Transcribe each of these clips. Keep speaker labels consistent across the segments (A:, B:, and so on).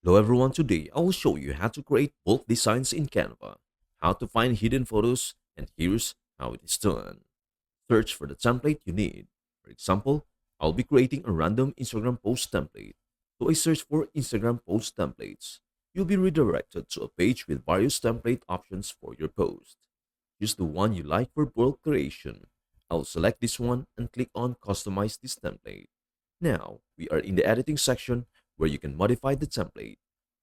A: Hello everyone, today I will show you how to create bulk designs in Canva, how to find hidden photos, and here's how it is done. Search for the template you need. For example, I'll be creating a random Instagram post template. So I search for Instagram post templates. You'll be redirected to a page with various template options for your post. Choose the one you like for bulk creation. I'll select this one and click on Customize this template. Now, we are in the editing section where you can modify the template.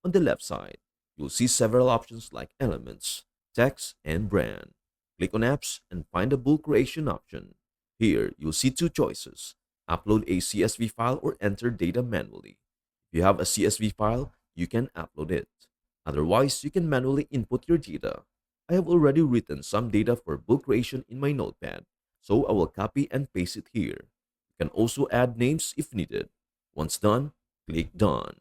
A: On the left side, you'll see several options like elements, text, and brand. Click on apps and find the bulk creation option. Here, you'll see two choices: upload a CSV file or enter data manually. If you have a CSV file, you can upload it. Otherwise, you can manually input your data. I have already written some data for bulk creation in my notepad, so I will copy and paste it here. You can also add names if needed. Once done, click Done.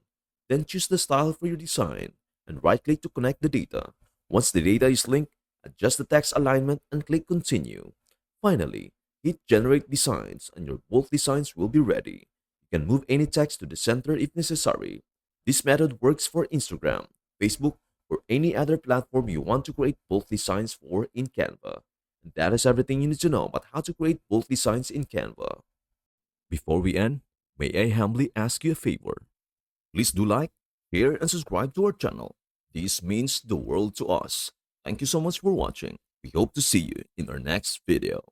A: Then choose the style for your design and right-click to connect the data. Once the data is linked, adjust the text alignment and click Continue. Finally, hit Generate Designs and your bulk designs will be ready. You can move any text to the center if necessary. This method works for Instagram, Facebook, or any other platform you want to create bulk designs for in Canva. And that is everything you need to know about how to create bulk designs in Canva. Before we end, may I humbly ask you a favor? Please do like, share, and subscribe to our channel. This means the world to us. Thank you so much for watching. We hope to see you in our next video.